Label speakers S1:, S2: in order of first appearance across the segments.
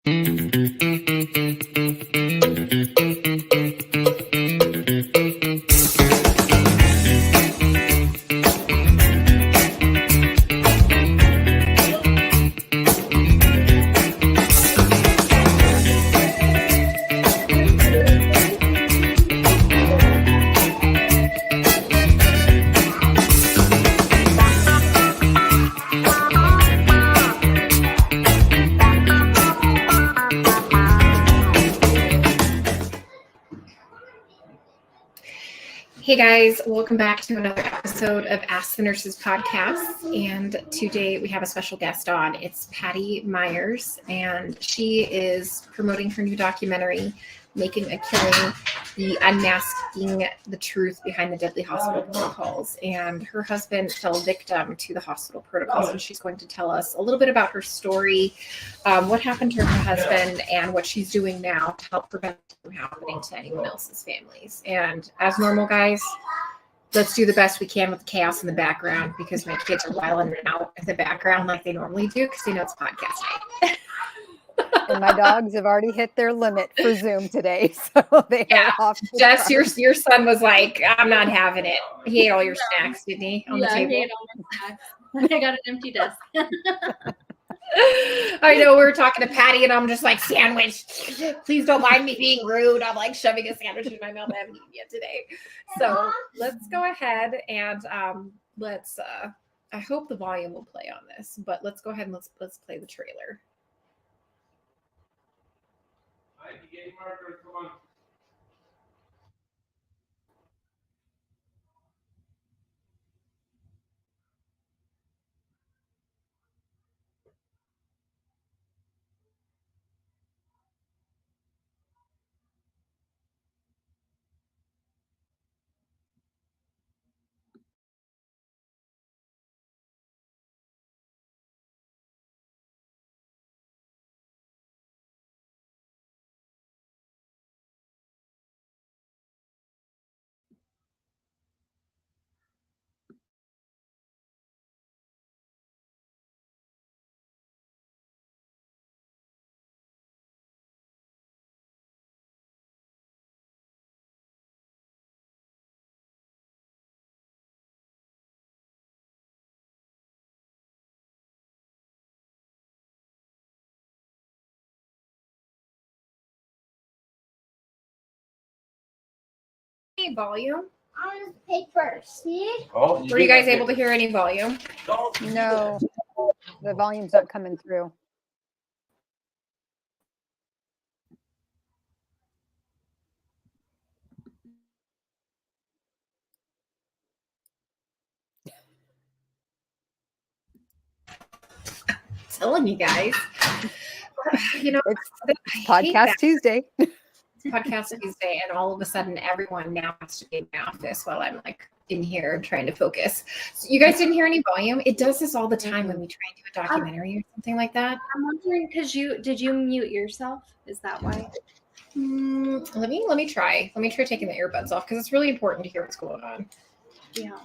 S1: Hey guys, welcome back to another episode of Ask the Nurses podcast. And today we have a special guest on. It's Patty Myers, and she is promoting her new documentary, Making a Killing, the unmasking the truth behind the deadly hospital protocols. And her husband fell victim to the hospital protocols, and she's going to tell us a little bit about her story, what happened to her husband, and what she's doing now to help prevent it from happening to anyone else's families. And as normal, guys, let's do the best we can with the chaos in the background, because my kids are wilding out in the background like they normally do, because they know it's podcast night.
S2: And my dogs have already hit their limit for Zoom today, so they are off.
S1: Jess, your son was like, "I'm not having it." He ate all your snacks, didn't he? On the table.
S3: He ate all my snacks. I got an empty desk.
S1: I know, we were talking to Patty, and I'm just like, "Sandwich, please don't mind me being rude." I'm like shoving a sandwich in my mouth. I haven't eaten yet today. So let's go ahead and let's. I hope the volume will play on this, but let's go ahead and let's play the trailer.
S4: Come on.
S1: Any volume?
S5: I want to pay first. See?
S4: Oh,
S1: Were you guys able to hear any volume?
S2: No, the volume's not coming through.
S1: Telling you guys,
S2: It's Podcast Tuesday.
S1: Podcast Tuesday, and all of a sudden everyone now has to be in my office while I'm like in here trying to focus. So you guys didn't hear any volume? It does this all the time when we try and do a documentary or something like that.
S3: I'm wondering, did you mute yourself? Is that why?
S1: Let me try taking the earbuds off, because it's really important to hear what's going on.
S3: Yeah.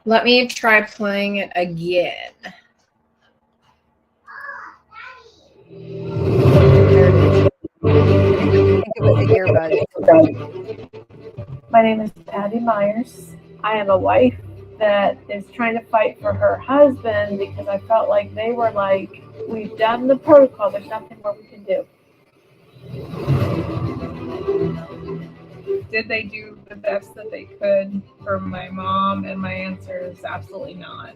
S1: Let me try playing it again.
S2: I think it was the earbuds.
S6: My name is Patty Myers. I am a wife that is trying to fight for her husband, because I felt like they were like, we've done the protocol, there's nothing more we can do.
S7: Did they do the best that they could for my mom? And my answer is absolutely not.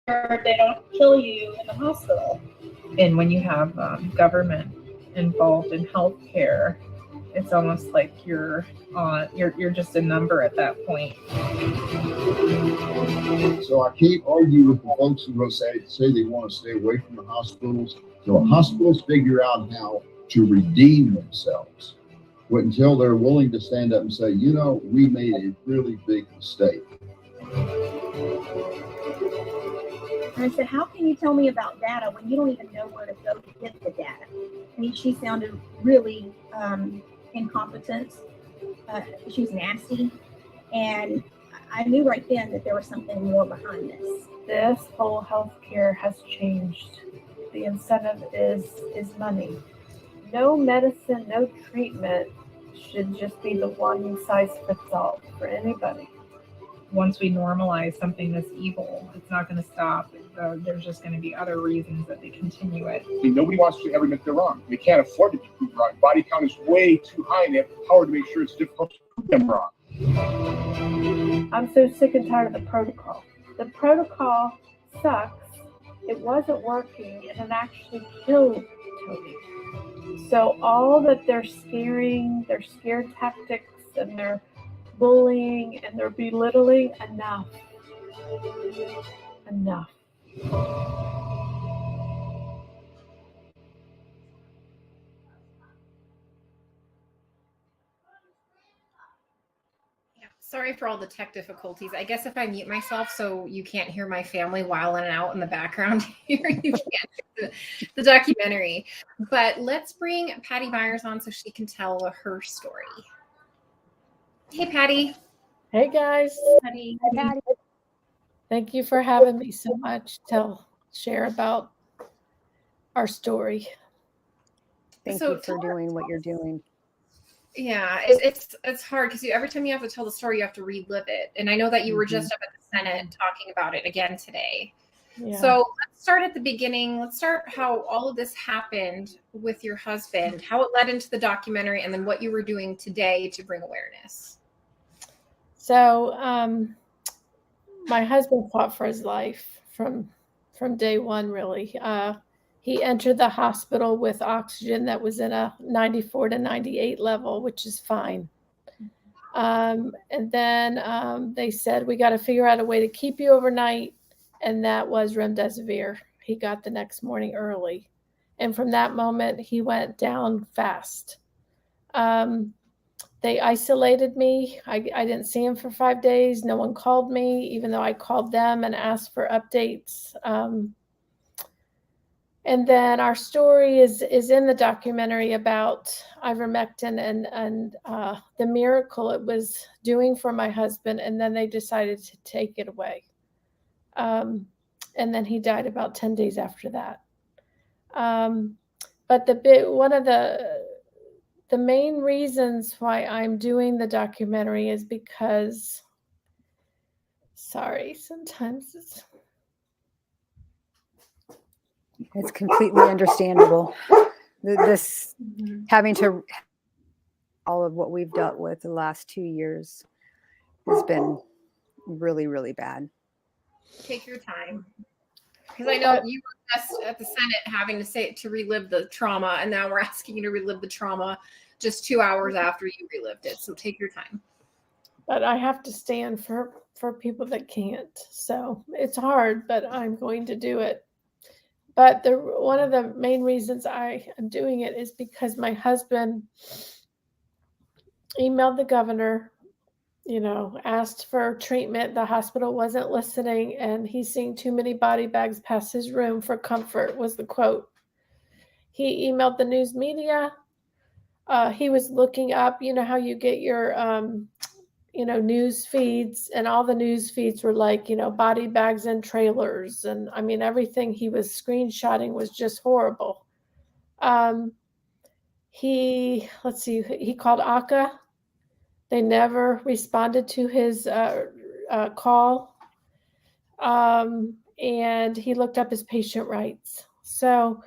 S6: They don't kill you in the hospital.
S7: And when you have government involved in healthcare, it's almost like you're just a number at that point.
S8: So I can't argue with the folks who say they want to stay away from the hospitals. So hospitals figure out how to redeem themselves. But until they're willing to stand up and say, you know, we made a really big mistake.
S4: And I said, how can you tell me about data when you don't even know where to go to get the data? I mean, she sounded really incompetent. She was nasty. And I knew right then that there was something more behind this.
S6: This whole healthcare has changed. The incentive is money. No medicine, no treatment should just be the one size fits all for anybody.
S7: Once we normalize something that's evil, it's not going to stop. There's just going to be other reasons that they continue it.
S9: I mean, nobody wants to ever admit they're wrong. They can't afford to be proved wrong. Body count is way too high, and they have the power to make sure it's difficult to prove them wrong.
S6: I'm so sick and tired of the protocol. The protocol sucks. It wasn't working, and it actually killed Toby. So all that they're scaring, their scare tactics, and their bullying, and their belittling, enough. Enough.
S1: Sorry for all the tech difficulties. I guess if I mute myself so you can't hear my family whiling out in the background here, you can't hear the documentary. But let's bring Patty Myers on so she can tell her story. Hey, Patty.
S10: Hey, guys.
S1: Patty.
S2: Patty.
S10: Thank you for having me so much to share about our story.
S2: Thank you for doing what you're doing.
S1: Yeah, it's hard because every time you have to tell the story, you have to relive it. And I know that you were just up at the Senate talking about it again today. Yeah. So let's start at the beginning. Let's start how all of this happened with your husband, how it led into the documentary, and then what you were doing today to bring awareness.
S10: So my husband fought for his life from day one, really. He entered the hospital with oxygen that was in a 94 to 98 level, which is fine. And then they said, we got to figure out a way to keep you overnight. And that was remdesivir. He got the next morning early. And from that moment, he went down fast. They isolated me. I didn't see him for 5 days. No one called me, even though I called them and asked for updates. And then our story is in the documentary about ivermectin and the miracle it was doing for my husband. And then they decided to take it away. And then he died about 10 days after that. But one of the main reasons why I'm doing the documentary is because, sometimes
S2: it's completely understandable. This having to all of what we've dealt with the last 2 years has been really, really bad.
S1: Take your time, because I know you were just at the Senate having to relive the trauma, and now we're asking you to relive the trauma just 2 hours after you relived it. So take your time.
S10: But I have to stand for people that can't. So it's hard, but I'm going to do it. But one of the main reasons I am doing it is because my husband emailed the governor, asked for treatment. The hospital wasn't listening, and he's seeing too many body bags past his room for comfort, was the quote. He emailed the news media. He was looking up, how you get your, news feeds, and all the news feeds were like, body bags and trailers. And I mean, everything he was screenshotting was just horrible. He called ACA. They never responded to his call. And he looked up his patient rights. So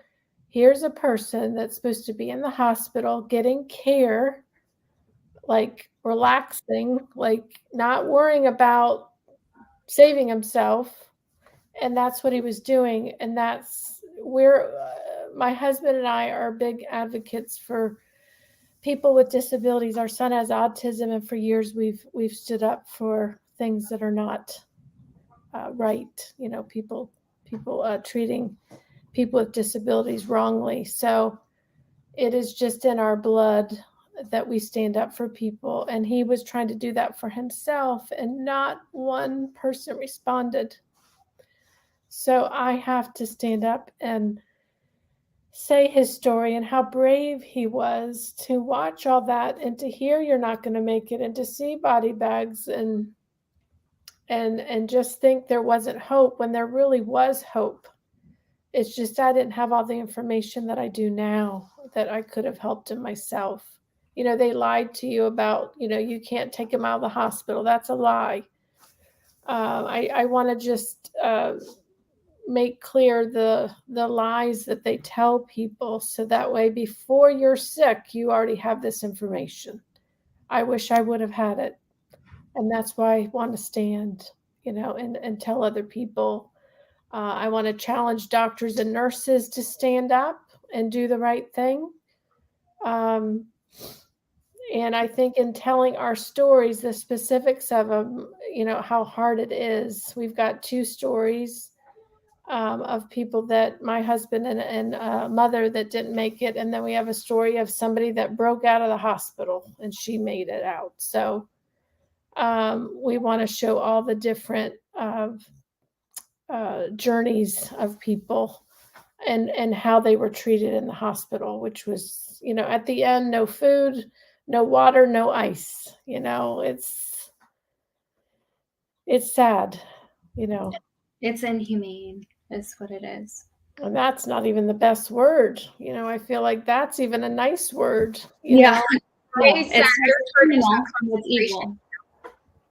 S10: here's a person that's supposed to be in the hospital getting care, like relaxing, like not worrying about saving himself. And that's what he was doing. And that's where my husband and I are big advocates for people with disabilities. Our son has autism, and for years we've stood up for things that are not right. People treating people with disabilities wrongly. So it is just in our blood that we stand up for people. And he was trying to do that for himself, and not one person responded. So I have to stand up and say his story and how brave he was to watch all that, and to hear you're not going to make it, and to see body bags, and just think there wasn't hope when there really was hope. It's just I didn't have all the information that I do now, that I could have helped him myself. They lied to you about, you can't take him out of the hospital. That's a lie. I want to just make clear the lies that they tell people, so that way before you're sick, you already have this information. I wish I would have had it. And that's why I want to stand, and tell other people. I want to challenge doctors and nurses to stand up and do the right thing. And I think in telling our stories, the specifics of them, how hard it is. We've got 2 stories of people that my husband and mother that didn't make it. And then we have a story of somebody that broke out of the hospital and she made it out. So we want to show all the different journeys of people and how they were treated in the hospital, which was, at the end, no food, no water, no ice. It's sad,
S3: It's inhumane, is what it is.
S10: And that's not even the best word. I feel like that's even a nice word.
S3: Yeah.
S1: No,
S3: It's evil.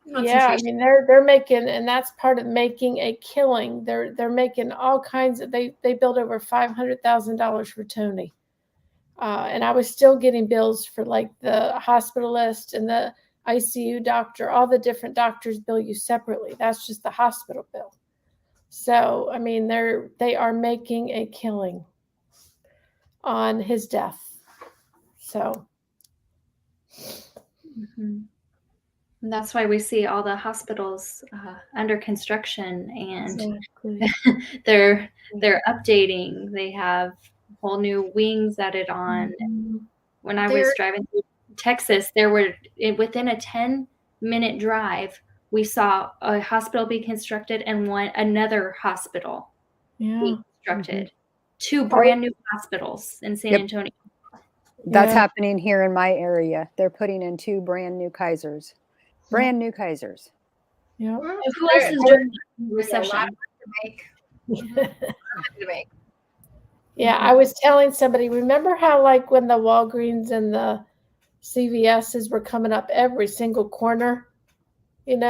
S10: Yeah, I mean they're making, and that's part of making a killing. They're making all kinds of. They billed over $500,000 for Tony, and I was still getting bills for like the hospitalist and the ICU doctor. All the different doctors bill you separately. That's just the hospital bill. So I mean they are making a killing on his death. So.
S3: Mm-hmm. And that's why we see all the hospitals under construction, and
S10: Exactly.
S3: they're updating. They have whole new wings added on.
S10: Mm-hmm.
S3: When I was driving through Texas, there were within a 10-minute drive, we saw a hospital be constructed and another hospital be constructed. Mm-hmm. 2 brand new hospitals in San Antonio.
S2: That's happening here in my area. They're putting in 2 brand new Kaisers. Brand new Kaisers.
S10: Yeah.
S3: Who else is doing recession?
S10: Yeah, I was telling somebody, remember how like when the Walgreens and the CVSs were coming up every single corner, and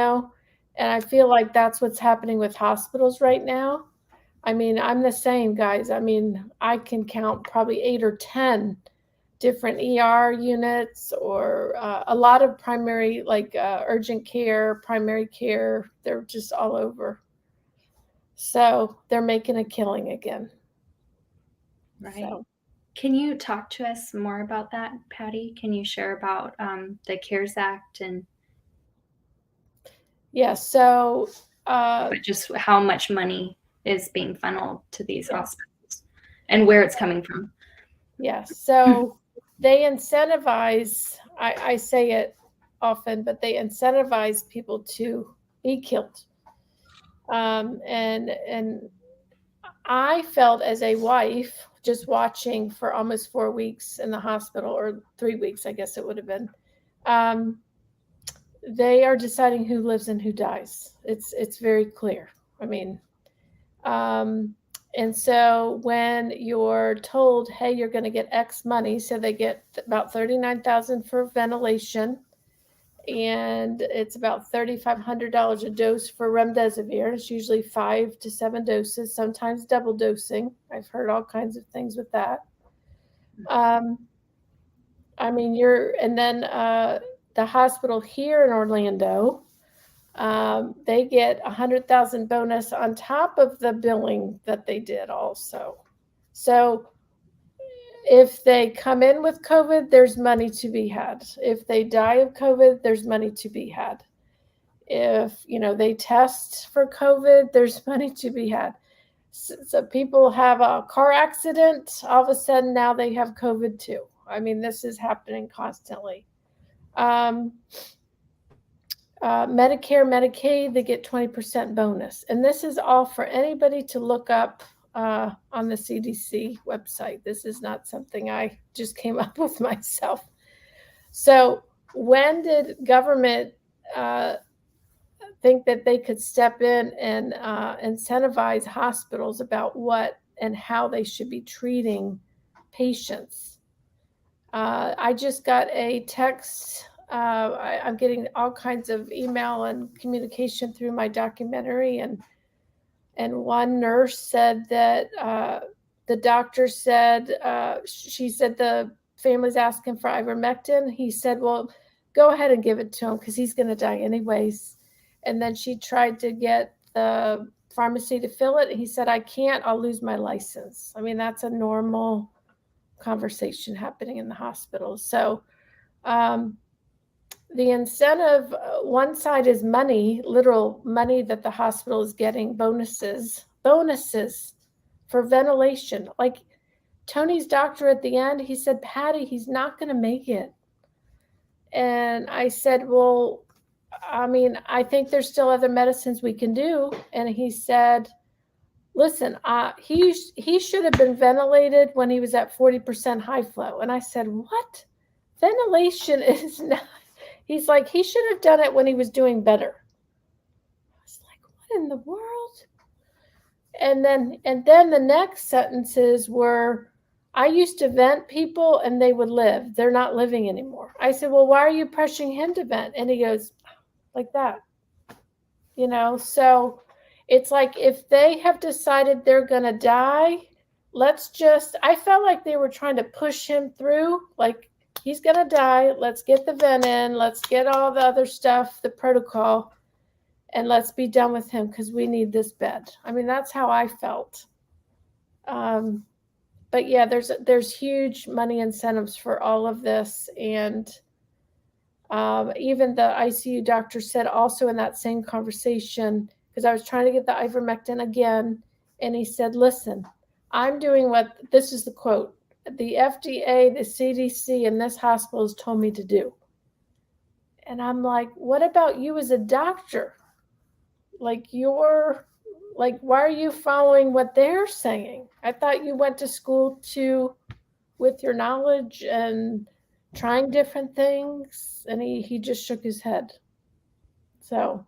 S10: I feel like that's what's happening with hospitals right now. I mean, I'm the same, guys. I mean, I can count probably 8 or 10 different ER units, or a lot of primary, like urgent care, primary care. They're just all over. So they're making a killing again.
S3: Right.
S10: So.
S3: Can you talk to us more about that, Patty? Can you share about the CARES Act and?
S10: Yeah. So.
S3: Just how much money is being funneled to these hospitals and where it's coming from.
S10: Yeah. So they incentivize, I say it often, but they incentivize people to be killed. And I felt as a wife, just watching for almost 4 weeks in the hospital, or 3 weeks, I guess it would have been. They are deciding who lives and who dies. It's very clear. I mean, and so when you're told, hey, you're going to get X money, so they get about $39,000 for ventilation, and it's about $3,500 a dose for remdesivir. It's usually 5 to 7 doses, sometimes double dosing. I've heard all kinds of things with that. I mean, and then the hospital here in Orlando, they get $100,000 bonus on top of the billing that they did also. So if they come in with COVID, there's money to be had. If they die of COVID, there's money to be had. If, they test for COVID, there's money to be had. So people have a car accident, all of a sudden now they have COVID too. I mean, this is happening constantly. Medicare, Medicaid, they get 20% bonus. And this is all for anybody to look up on the CDC website. This is not something I just came up with myself. So when did government think that they could step in and incentivize hospitals about what and how they should be treating patients? I just got a text. I'm getting all kinds of email and communication through my documentary, and one nurse said that the doctor said, she said the family's asking for ivermectin. He said, well, go ahead and give it to him because he's going to die anyways. And then she tried to get the pharmacy to fill it. He said, I can't, I'll lose my license. I mean, that's a normal conversation happening in the hospital. So the incentive, one side is money, literal money that the hospital is getting, bonuses for ventilation. Like Tony's doctor at the end, he said, Patty, he's not going to make it. And I said, well, I mean, I think there's still other medicines we can do. And he said, listen, he should have been ventilated when he was at 40% high flow. And I said, what? Ventilation is not. He's like, he should have done it when he was doing better. I was like, what in the world? And then the next sentences were, I used to vent people and they would live. They're not living anymore. I said, well, why are you pushing him to vent? And he goes, like that. You know, so it's like if they have decided they're going to die, I felt like they were trying to push him through, like, he's going to die. Let's get the vent in. Let's get all the other stuff, the protocol, and let's be done with him because we need this bed. I mean, that's how I felt. But yeah, there's huge money incentives for all of this. And even the ICU doctor said also in that same conversation, because I was trying to get the ivermectin again, and he said, listen, I'm doing this is the quote, the FDA, the CDC, and this hospital has told me to do. And I'm like, what about you as a doctor? Like why are you following what they're saying? I thought you went to school with your knowledge and trying different things. And he just shook his head. So.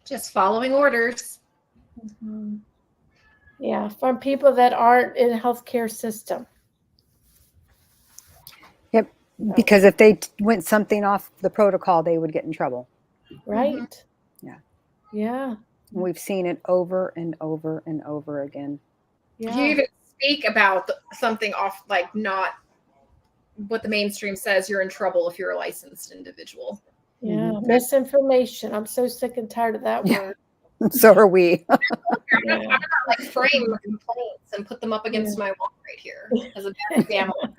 S1: Just following orders.
S10: Mm-hmm. Yeah, from people that aren't in the healthcare system.
S2: Yep, because if they went something off the protocol, they would get in trouble.
S10: Right?
S2: Mm-hmm. Yeah.
S10: Yeah.
S2: We've seen it over and over and over again.
S1: Yeah. You even speak about something off, like not what the mainstream says, you're in trouble if you're a licensed individual.
S10: Yeah, mm-hmm. Misinformation. I'm so sick and tired of that word.
S2: So are we.
S1: I'm not like frame complaints and put them up against my wall right here as a bad example.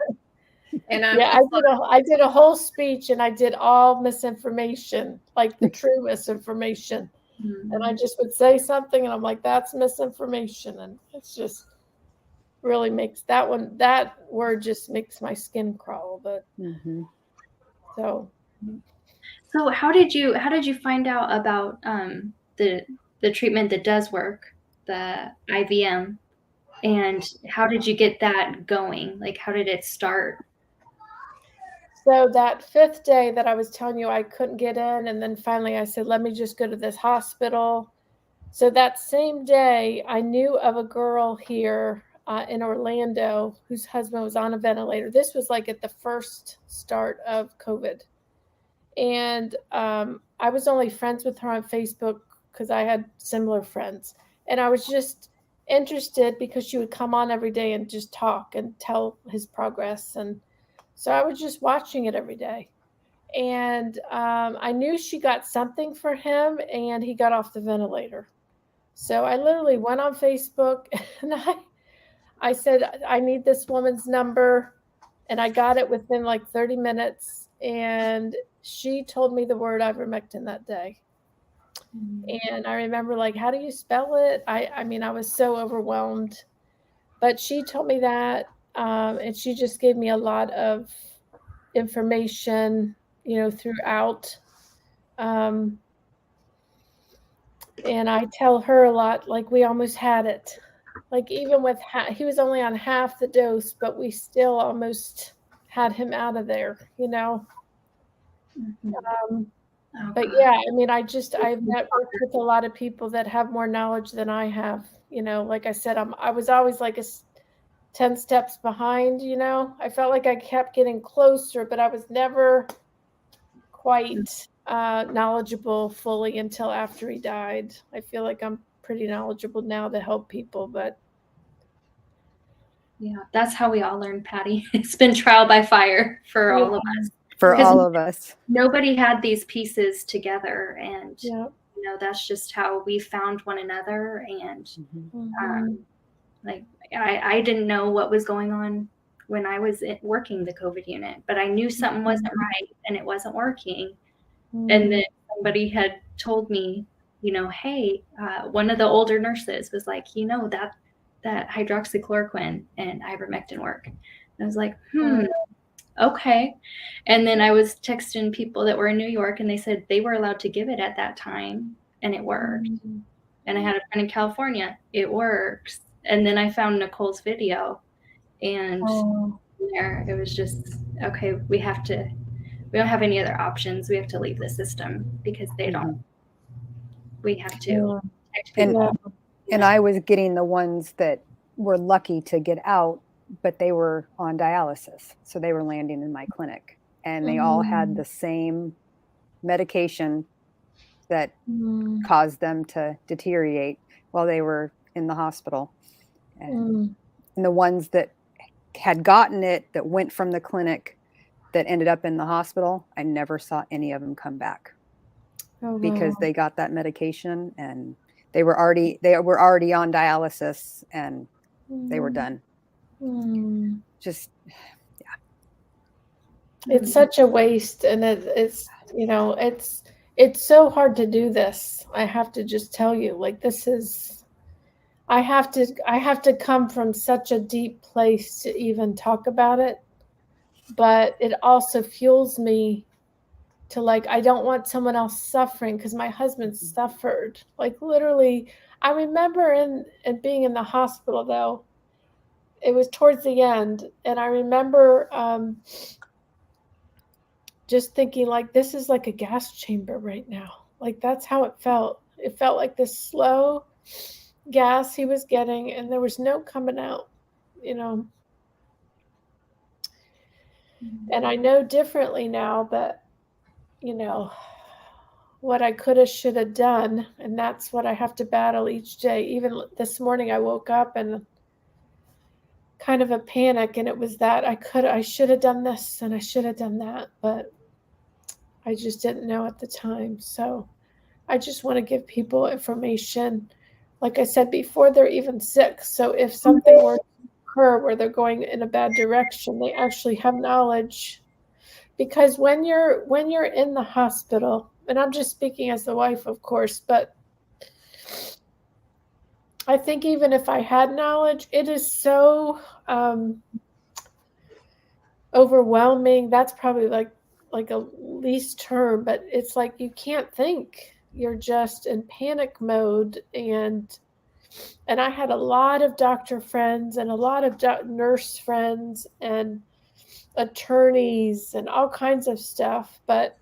S1: And
S10: I did a whole speech and I did all misinformation, like the true misinformation. Mm-hmm. And I just would say something and I'm like, that's misinformation. And it's just really makes that word just makes my skin crawl. But
S2: mm-hmm.
S10: So
S3: how did you find out about the treatment that does work, the IVM, and how did you get that going? Like, how did it start?
S10: So that 5th day that I was telling you I couldn't get in, and then finally I said, let me just go to this hospital. So that same day, I knew of a girl here in Orlando whose husband was on a ventilator. This was like at the first start of COVID. And I was only friends with her on Facebook because I had similar friends. And I was just interested because she would come on every day and just talk and tell his progress. And so I was just watching it every day. And I knew she got something for him and he got off the ventilator. So I literally went on Facebook and I said, I need this woman's number. And I got it within like 30 minutes. And she told me the word ivermectin that day. And I remember like, how do you spell it? I mean, I was so overwhelmed, but she told me that, and she just gave me a lot of information, throughout. And I tell her a lot, like we almost had it. Like even with, he was only on half the dose, but we still almost had him out of there, But yeah, I mean, I've networked with a lot of people that have more knowledge than I have. Like I said, I was always like 10 steps behind, I felt like I kept getting closer, but I was never quite knowledgeable fully until after he died. I feel like I'm pretty knowledgeable now to help people, but
S3: yeah, that's how we all learn, Patty. It's been trial by fire for all of us.
S2: For all of us.
S3: Nobody had these pieces together, and that's just how we found one another. And like I didn't know what was going on when I was working the COVID unit, but I knew something wasn't right and it wasn't working. And then somebody had told me, hey, one of the older nurses was like, that hydroxychloroquine and ivermectin work. And I was like, okay. And then I was texting people that were in New York, and they said they were allowed to give it at that time, and it worked. And I had a friend in California, it works. And then I found Nicole's video, and there it was just, okay, we don't have any other options. We have to leave the system because they don't. We have to.
S2: And I was getting the ones that were lucky to get out, but they were on dialysis. So they were landing in my clinic, and they all had the same medication that caused them to deteriorate while they were in the hospital. And the ones that had gotten it, that went from the clinic, that ended up in the hospital, I never saw any of them come back because they got that medication and they were already on dialysis and they were done. Just,
S10: it's such a waste, and it's so hard to do this. I have to just tell you, like, I have to come from such a deep place to even talk about it, but it also fuels me to, like, I don't want someone else suffering, because my husband suffered, like, literally. I remember being in the hospital, though. It was towards the end, and I remember just thinking, like, this is like a gas chamber right now. Like, that's how it felt. It felt like this slow gas he was getting, and there was no coming out, And I know differently now, but what I could have, should have done, and that's what I have to battle each day. Even this morning, I woke up and kind of a panic, and it was that I should have done this and I should have done that, but I just didn't know at the time. So I just want to give people information, like I said, before they're even sick. So if something were to occur where they're going in a bad direction, they actually have knowledge. Because when you're in the hospital, and I'm just speaking as the wife, of course, but I think even if I had knowledge, it is so overwhelming. That's probably like a least term, but it's like you can't think. You're just in panic mode. And I had a lot of doctor friends and a lot of nurse friends and attorneys and all kinds of stuff, but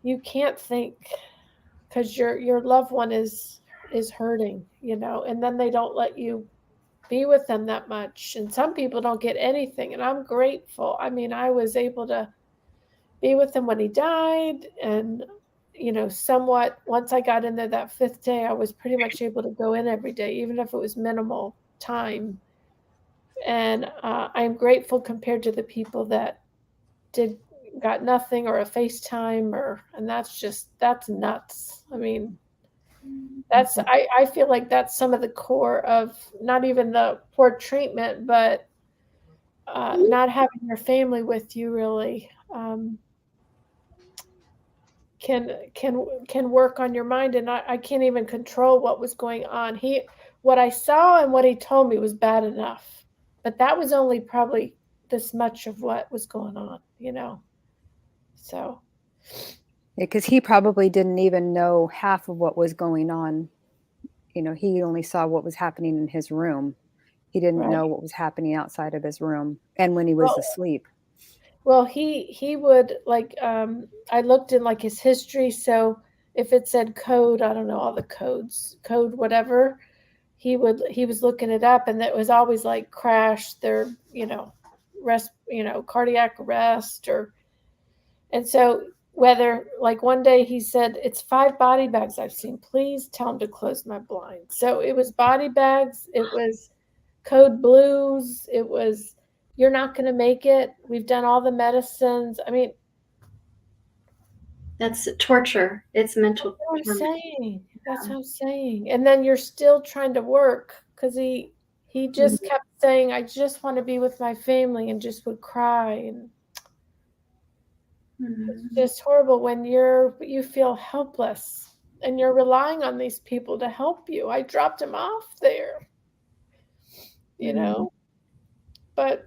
S10: you can't think because your loved one is hurting, and then they don't let you be with them that much. And some people don't get anything, and I'm grateful. I mean, I was able to be with him when he died, and somewhat, once I got in there that fifth day, I was pretty much able to go in every day, even if it was minimal time. And I'm grateful compared to the people that got nothing, or a FaceTime, and that's nuts. I mean, I feel like that's some of the core of not even the poor treatment, but not having your family with you, really. can work on your mind, and I can't even control what was going on. What I saw and what he told me was bad enough, but that was only probably this much of what was going on, so
S2: Because he probably didn't even know half of what was going on. He only saw what was happening in his room. He didn't
S10: Right.
S2: know what was happening outside of his room and when he was
S10: Well,
S2: asleep.
S10: Well, he would I looked in like his history, so if it said code, I don't know all the codes, code whatever, he was looking it up, and it was always like crash, their rest, cardiac arrest, and so whether like one day he said it's 5 body bags I've seen, please tell him to close my blind. So it was body bags, it was code blues, it was you're not going to make it. We've done all the medicines. I mean,
S3: That's torture. It's mental
S10: that's what I'm
S3: torment.
S10: saying. That's what I'm saying. And then you're still trying to work because he just kept saying, I just want to be with my family, and just would cry. And it's just horrible when you feel helpless and you're relying on these people to help you. I dropped him off there, but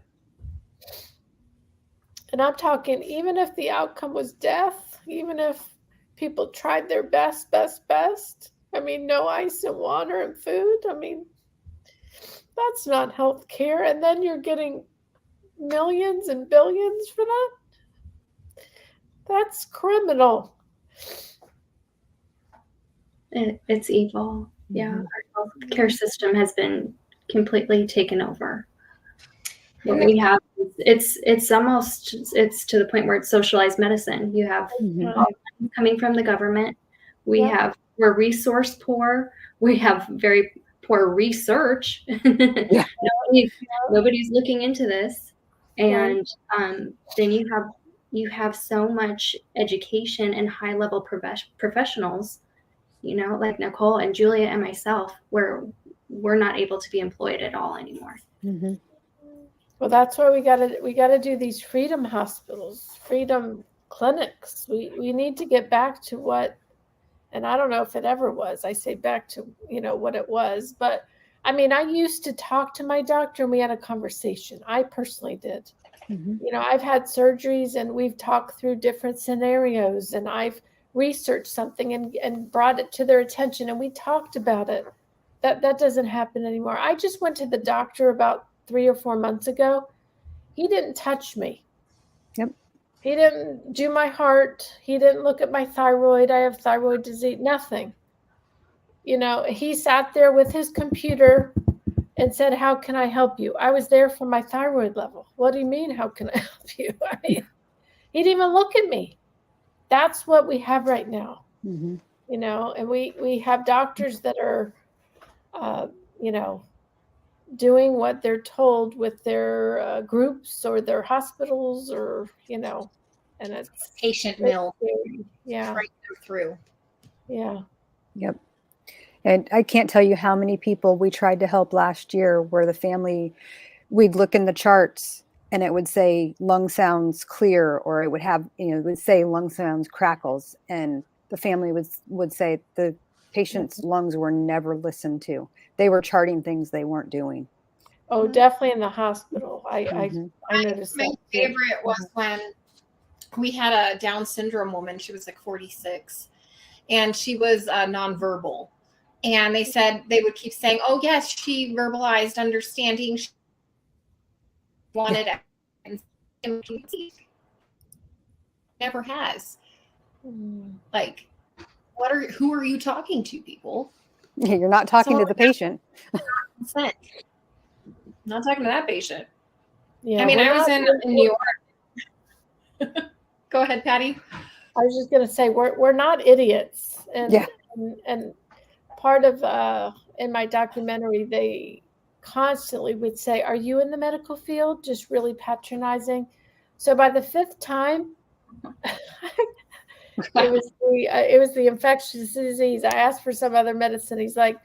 S10: and I'm talking, even if the outcome was death, even if people tried their best, I mean, no ice and water and food. I mean, that's not health care. And then you're getting millions and billions for that. That's criminal.
S3: It's evil. Yeah. Our healthcare system has been completely taken over. And we have it's almost to the point where it's socialized medicine. You have coming from the government. We're resource poor. We have very poor research. Nobody's looking into this. And then you have so much education and high level professionals, like Nicole and Julia and myself, where we're not able to be employed at all anymore.
S2: Mm-hmm.
S10: Well, that's why we gotta do these freedom hospitals, freedom clinics. We need to get back to what, and I don't know if it ever was. I say back to what it was, but I mean, I used to talk to my doctor and we had a conversation. I personally did. I've had surgeries and we've talked through different scenarios, and I've researched something and brought it to their attention, and we talked about it. That doesn't happen anymore. I just went to the doctor about 3 or 4 months ago. He didn't touch me.
S2: Yep.
S10: He didn't do my heart. He didn't look at my thyroid. I have thyroid disease. Nothing. He sat there with his computer and said, how can I help you? I was there for my thyroid level. What do you mean, how can I help you? He didn't even look at me. That's what we have right now. And we have doctors that are, doing what they're told with their groups or their hospitals, or and it's
S1: patient mill.
S10: Yeah,
S1: right through.
S10: Yeah.
S2: Yep. And I can't tell you how many people we tried to help last year where the family, we'd look in the charts and it would say lung sounds clear, or it would have, it would say lung sounds crackles, and the family would say the patient's lungs were never listened to. They were charting things they weren't doing.
S10: Oh, definitely in the hospital. I noticed
S1: my
S10: that.
S1: favorite was when we had a Down syndrome woman. She was like 46, and she was nonverbal. And they said they would keep saying, "Oh yes, she verbalized understanding. She wanted and never has." Like, who are you talking to, people?
S2: You're not talking to the patient.
S1: Not talking to that patient.
S10: Yeah,
S1: I mean, I was in New York. Go ahead, Patty.
S10: I was just going to say we're not idiots, and part of in my documentary, they constantly would say, "Are you in the medical field?" Just really patronizing. So by the 5th time, it was the infectious disease. I asked for some other medicine. He's like,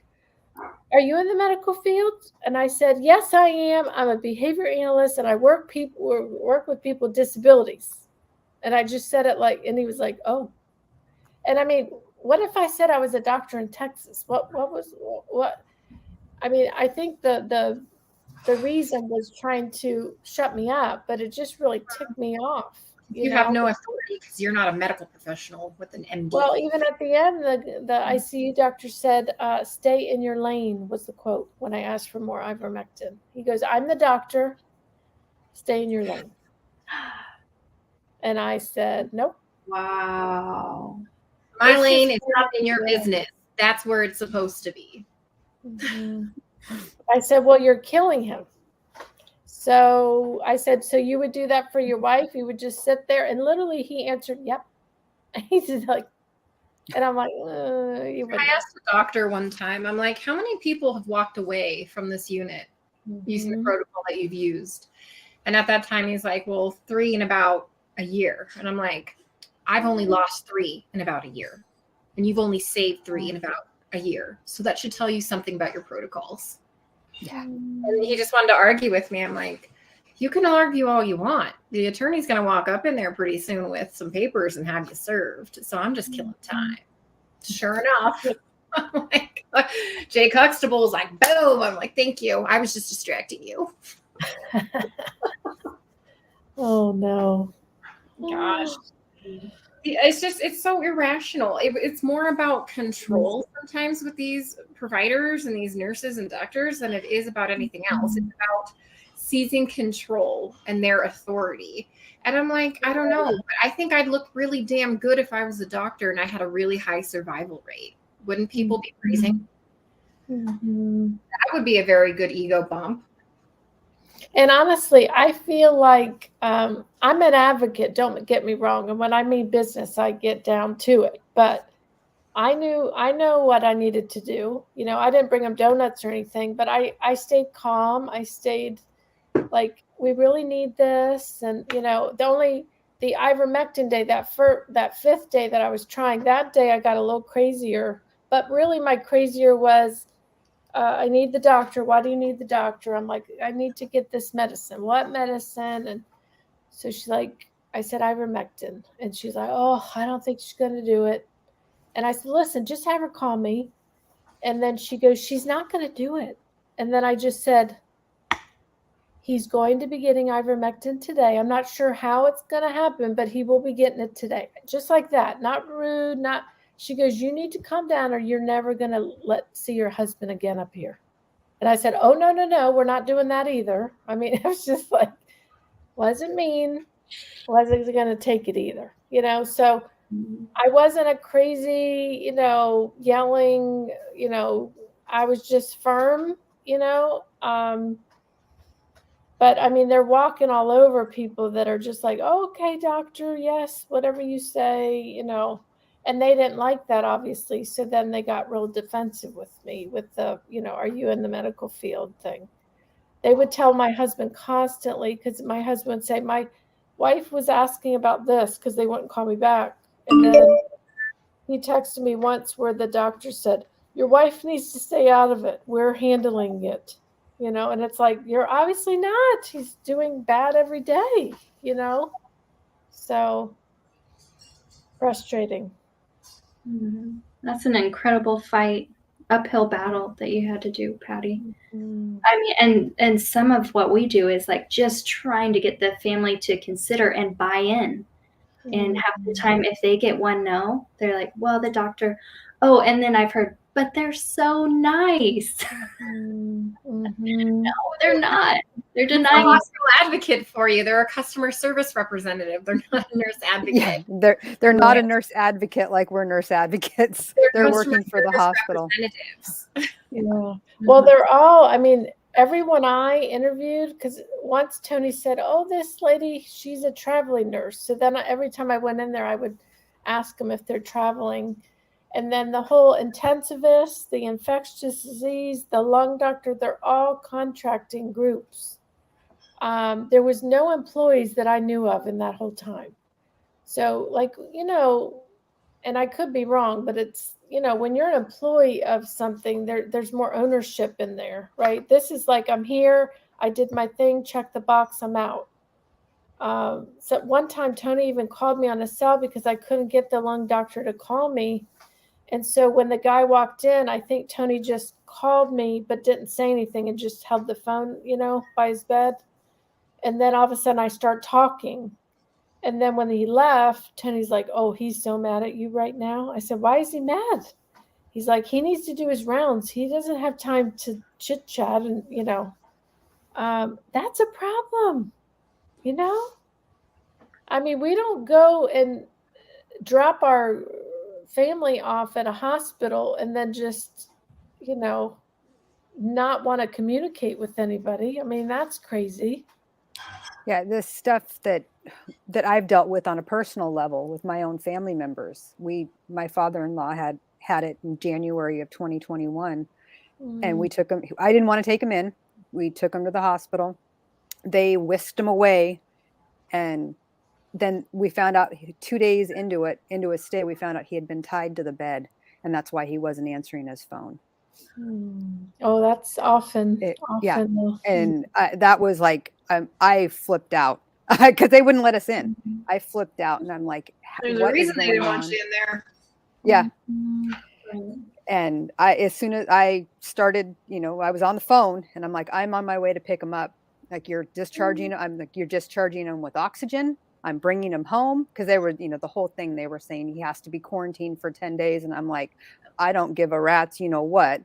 S10: "Are you in the medical field?" And I said, "Yes, I am. I'm a behavior analyst, and I work with people with disabilities." And I just said it and he was like, "Oh." And I mean, what if I said I was a doctor in Texas? What I mean, I think the reason was trying to shut me up, but it just really ticked me off.
S1: You have no authority because you're not a medical professional with an MD.
S10: Well, even at the end, the ICU doctor said, "Stay in your lane," was the quote when I asked for more ivermectin. He goes, "I'm the doctor. Stay in your lane." And I said, "Nope."
S3: Wow.
S1: My lane is not in your business. That's where it's supposed to be.
S10: Mm-hmm. I said, "Well, you're killing him." So I said, "So you would do that for your wife? You would just sit there?" And literally he answered, "Yep." He's like, and I'm like,
S1: I asked the doctor one time, I'm like, how many people have walked away from this unit using the protocol that you've used? And at that time, he's like, well, 3 in about a year. And I'm like, I've only lost 3 in about a year. And you've only saved 3 in about a year. So that should tell you something about your protocols.
S2: Yeah.
S1: And he just wanted to argue with me. I'm like, you can argue all you want. The attorney's going to walk up in there pretty soon with some papers and have you served. So I'm just killing time. Sure enough, I'm like, Jake Huxtable's like, boom. I'm like, thank you. I was just distracting you.
S10: Oh, no.
S1: Gosh. It's so irrational. It's more about control sometimes with these providers and these nurses and doctors than it is about anything else. It's about seizing control and their authority. And I'm like, I don't know. But I think I'd look really damn good if I was a doctor and I had a really high survival rate. Wouldn't people be praising? That would be a very good ego bump.
S10: And honestly, I feel like I'm an advocate, don't get me wrong. And when I mean business, I get down to it. But I know what I needed to do. You know, I didn't bring them donuts or anything, but I stayed calm. I stayed like, we really need this. And, you know, the ivermectin day, that 5th day that I was trying, that day I got a little crazier. But really my crazier was, I need the doctor. Why do you need the doctor? I'm like, I need to get this medicine. What medicine? And so she's like, I said ivermectin. And she's like, oh, I don't think she's going to do it. And I said, listen, just have her call me. And then she goes, she's not going to do it. And then I just said, he's going to be getting ivermectin today. I'm not sure how it's going to happen, but he will be getting it today. Just like that. Not rude, not. She goes, you need to calm down or you're never going to see your husband again up here. And I said, oh, no, we're not doing that either. I mean, it was just like, wasn't mean, wasn't going to take it either, you know? So I wasn't a crazy, you know, yelling, you know, I was just firm, you know? But I mean, they're walking all over people that are just like, oh, okay, doctor, yes, whatever you say, you know. And they didn't like that, obviously. So then they got real defensive with me with the, you know, are you in the medical field thing? They would tell my husband constantly, because my husband would say, my wife was asking about this because they wouldn't call me back. And then he texted me once where the doctor said, your wife needs to stay out of it. We're handling it, you know. And it's like, you're obviously not. He's doing bad every day, you know. So frustrating.
S3: Mm-hmm. That's an incredible fight, uphill battle that you had to do, Patty. Mm-hmm. I mean, and some of what we do is like just trying to get the family to consider and buy in. Mm-hmm. And half the time, if they get one no, they're like, well, the doctor, oh, and then I've heard, but they're so nice. Mm-hmm. No, they're not. They're denying.
S1: They're a hospital advocate for you. They're a customer service representative. They're not a nurse advocate.
S2: Yeah, they're not a nurse advocate like we're nurse advocates. They're working for the hospital.
S10: Yeah. Well, they're all, I mean, everyone I interviewed, because once Tony said, oh, this lady, she's a traveling nurse. So then every time I went in there, I would ask them if they're traveling. And then the whole intensivist, the infectious disease, the lung doctor, they're all contracting groups. There was no employees that I knew of in that whole time. So, like, you know, and I could be wrong, but it's, you know, when you're an employee of something, there's more ownership in there, right? This is like, I'm here, I did my thing, check the box, I'm out. So one time Tony even called me on a cell because I couldn't get the lung doctor to call me. And so when the guy walked in, I think Tony just called me but didn't say anything and just held the phone, by his bed. And then all of a sudden I start talking. And then when he left, Tony's like, "Oh, he's so mad at you right now." I said, "Why is he mad?" He's like, "He needs to do his rounds. He doesn't have time to chit chat." And, that's a problem, I mean, we don't go and drop our family off at a hospital and then just, not want to communicate with anybody. I mean, that's crazy.
S2: Yeah, this stuff that I've dealt with on a personal level with my own family members. My father-in-law had it in January of 2021, and we took him. I didn't want to take him in. We took him to the hospital. They whisked him away, and then we found out 2 days into his stay, we found out he had been tied to the bed, and that's why he wasn't answering his phone.
S10: Oh, that's often.
S2: Yeah, and that was like I flipped out because they wouldn't let us in. I flipped out, and I'm like,
S1: There's a reason they didn't want you in there.
S2: Yeah. And as soon as I started, I was on the phone, and I'm like, I'm on my way to pick him up. Like, you're discharging him with oxygen. I'm bringing him home, because they were, the whole thing, they were saying he has to be quarantined for 10 days. And I'm like, I don't give a rat's, what.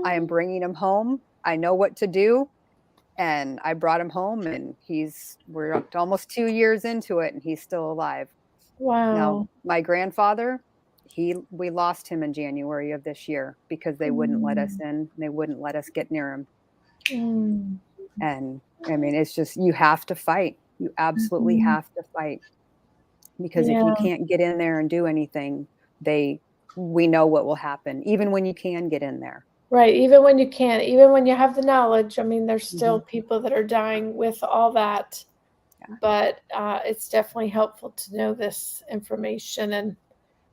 S2: I am bringing him home. I know what to do. And I brought him home, and we're up to almost 2 years into it, and he's still alive.
S10: Wow.
S2: Now, my grandfather, we lost him in January of this year because they wouldn't let us in. They wouldn't let us get near him. And I mean, it's just, you have to fight. You absolutely have to fight, because if you can't get in there and do anything, we know what will happen, even when you can get in there.
S10: Right. Even when you can't, even when you have the knowledge, I mean, there's still people that are dying with all that, but it's definitely helpful to know this information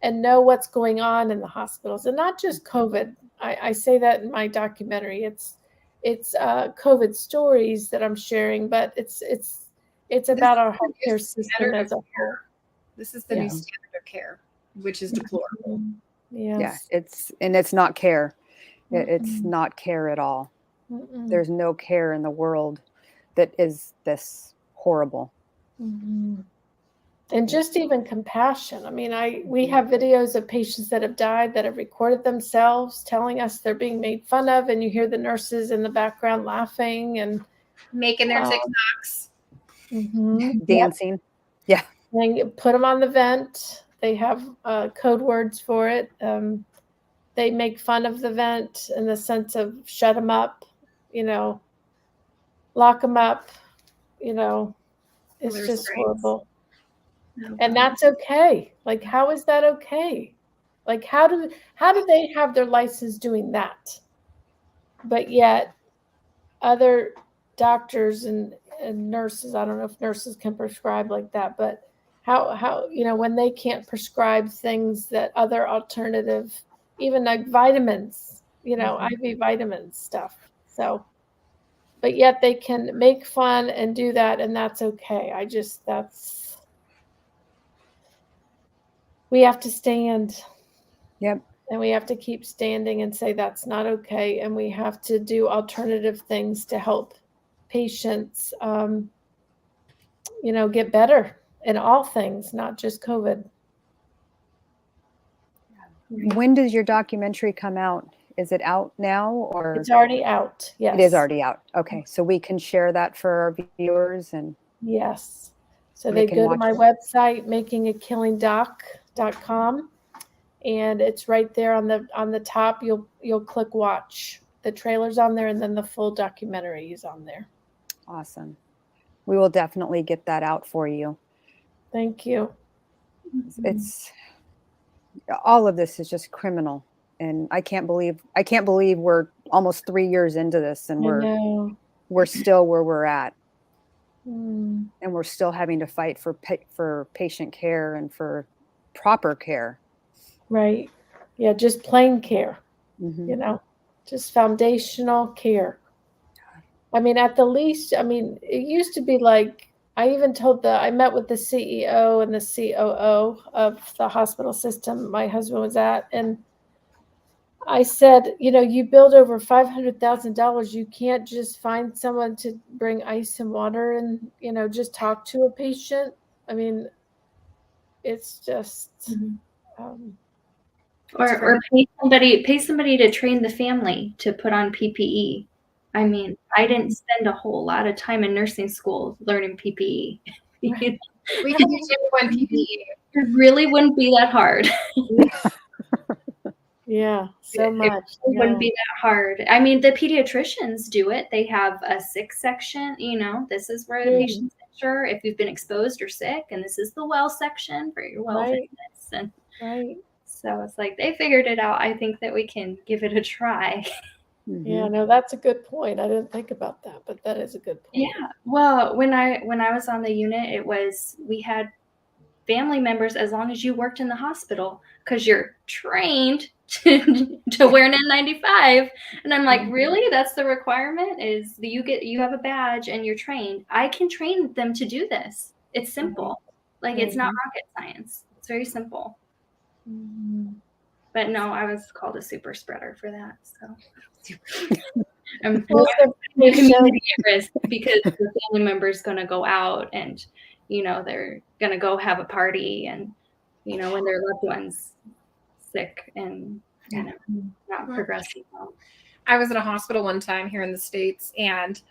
S10: and know what's going on in the hospitals, and not just COVID. I say that in my documentary. It's COVID stories that I'm sharing, but it's about our healthcare system as a whole.
S1: This is the new standard of care, which is deplorable.
S10: Yes.
S2: Yeah, it's not care. It's not care at all. There's no care in the world that is this horrible.
S10: And just even compassion. I mean, we have videos of patients that have died that have recorded themselves telling us they're being made fun of, and you hear the nurses in the background laughing and
S1: making their TikToks,
S2: dancing. Yeah.
S10: And put them on the vent. They have code words for it. They make fun of the vent in the sense of shut them up, lock them up, it's just horrible. And that's okay. Like, how is that okay? Like, how do they have their license doing that? But yet other doctors and nurses, I don't know if nurses can prescribe like that, but how when they can't prescribe things that other alternative, even like vitamins, IV vitamins stuff. So, but yet they can make fun and do that, and that's okay. We have to stand.
S2: Yep.
S10: And we have to keep standing and say that's not okay. And we have to do alternative things to help patients, get better in all things, not just COVID.
S2: When does your documentary come out? Is it out now, or?
S10: It's already out. Yes.
S2: It is already out. Okay. So we can share that for our viewers, and
S10: yes. So they go to my website, makingakillingdoc.com, and it's right there on the top. You'll click watch. The trailer's on there, and then the full documentary is on there.
S2: Awesome. We will definitely get that out for you.
S10: Thank you.
S2: It's all of this is just criminal, and I can't believe we're almost 3 years into this, and we're still where we're at. And we're still having to fight for patient care and for proper care.
S10: Right. Yeah, just plain care. Just foundational care. I mean, at the least, it used to be like I even told I met with the CEO and the COO of the hospital system my husband was at, and I said, you build over $500,000. You can't just find someone to bring ice and water and, just talk to a patient. I mean, it's just,
S3: or pay somebody to train the family to put on PPE. I mean, I didn't spend a whole lot of time in nursing school learning PPE.
S1: We can teach everyone PPE.
S3: It really wouldn't be that hard.
S10: Yeah, so much.
S3: It wouldn't be that hard. I mean, the pediatricians do it. They have a sick section. This is where the patient's insured if you've been exposed or sick, and this is the well section for your well visits. And so it's like they figured it out. I think that we can give it a try.
S10: Yeah, no, that's a good point. I didn't think about that, but that is a good point.
S3: Yeah. Well, when I was on the unit, we had family members as long as you worked in the hospital because you're trained to wear an N95. And I'm like, really? That's the requirement? Is that you have a badge and you're trained? I can train them to do this. It's simple. Like it's not rocket science. It's very simple. But no, I was called a super spreader for that. So I'm community at risk because the family member's going to go out and they're going to go have a party and when their loved one's sick and not progressing well.
S1: I was in a hospital one time here in the States, and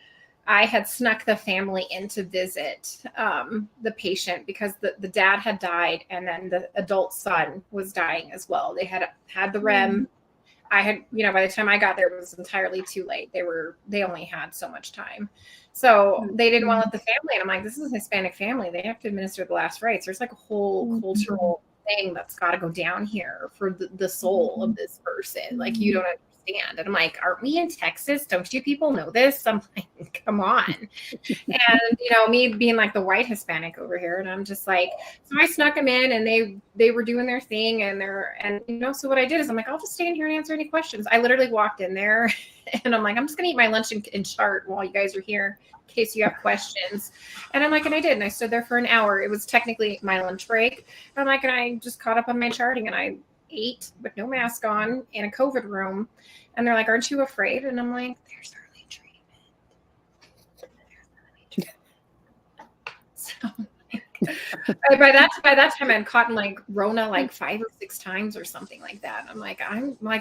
S1: I had snuck the family in to visit the patient because the dad had died, and then the adult son was dying as well. They had the REM. I had, by the time I got there, it was entirely too late. They only had so much time. So they didn't want to let the family. And I'm like, this is a Hispanic family. They have to administer the last rites. There's like a whole cultural thing that's got to go down here for the soul of this person. Like, you don't understand. And I'm like, aren't we in Texas? Don't you people know this? I'm like, come on. And, me being like the white Hispanic over here. And I'm just like, so I snuck them in and they were doing their thing so what I did is I'm like, I'll just stand here and answer any questions. I literally walked in there and I'm like, I'm just going to eat my lunch and chart while you guys are here in case you have questions. And I'm like, and I did. And I stood there for an hour. It was technically my lunch break. And I'm like, and I just caught up on my charting and I ate with no mask on in a COVID room. And they're like, aren't you afraid? And I'm like, there's early treatment. So by that time I'd caught like Rona like 5 or 6 times or something like that. I'm like,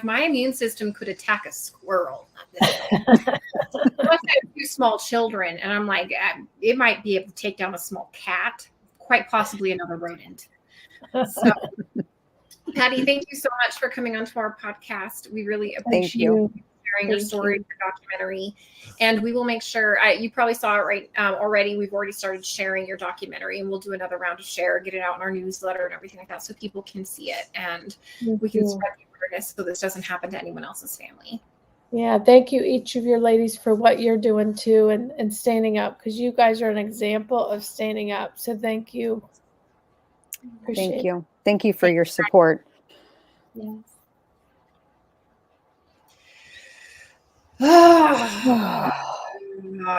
S1: my immune system could attack a squirrel. Plus I have 2 small children, and I'm like, it might be able to take down a small cat, quite possibly another rodent. So Patty, thank you so much for coming onto our podcast. We really appreciate you sharing your story, your documentary, and we will make sure. You probably saw it already. We've already started sharing your documentary, and we'll do another round of share, get it out in our newsletter and everything like that, so people can see it and we can spread the awareness so this doesn't happen to anyone else's family.
S10: Yeah, thank you, each of your ladies, for what you're doing too, and standing up, because you guys are an example of standing up. So thank you.
S2: Thank you. Thank you for your support.
S3: Yes.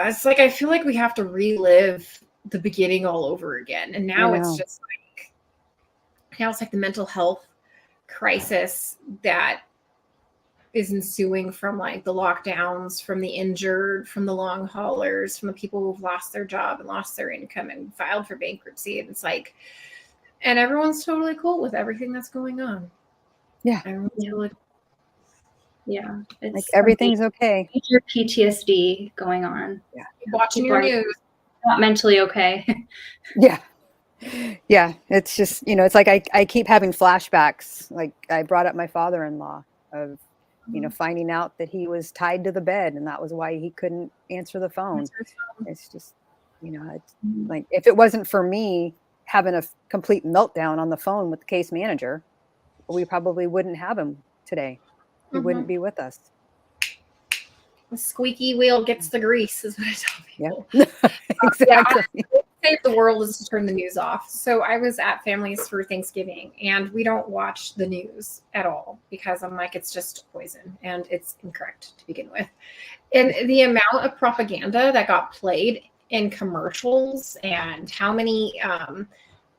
S1: It's like I feel like we have to relive the beginning all over again. And now it's just like the mental health crisis that is ensuing from like the lockdowns, from the injured, from the long haulers, from the people who've lost their job and lost their income and filed for bankruptcy. And it's like, and everyone's totally cool with everything that's going on.
S2: Yeah.
S3: Yeah. It's
S2: like everything's okay.
S3: Major PTSD going on.
S2: Yeah.
S1: Watching your news.
S3: Not mentally okay.
S2: Yeah. Yeah. It's just, it's like I keep having flashbacks. Like I brought up my father-in-law of, finding out that he was tied to the bed and that was why he couldn't answer the phone. It's just, it's like, if it wasn't for me having a complete meltdown on the phone with the case manager, we probably wouldn't have him today. He wouldn't be with us.
S1: The squeaky wheel gets the grease is what I tell people.
S2: Yeah. Exactly.
S1: Save the world is to turn the news off. So I was at families for Thanksgiving and we don't watch the news at all because I'm like, it's just poison and it's incorrect to begin with. And the amount of propaganda that got played in commercials and how many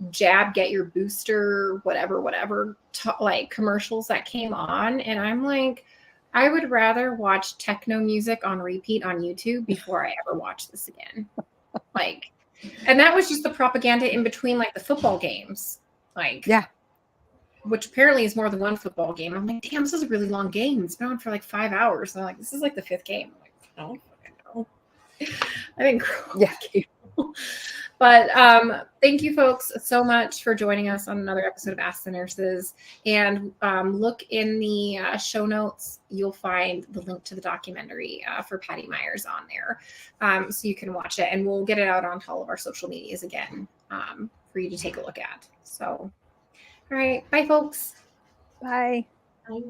S1: jab, get your booster, whatever, like commercials that came on. And I'm like, I would rather watch techno music on repeat on YouTube before I ever watch this again. Like, and that was just the propaganda in between like the football games. Like,
S2: Yeah.
S1: Which apparently is more than one football game. I'm like, damn, this is a really long game. It's been on for like 5 hours. And I'm like, this is like the 5th game. I'm like, I don't fucking know. I didn't grow up with cable. But thank you folks so much for joining us on another episode of Ask the Nurses. And look in the show notes. You'll find the link to the documentary for Patty Myers on there. So you can watch it. And we'll get it out on all of our social medias again for you to take a look at. So, all right. Bye, folks.
S2: Bye.
S3: Bye.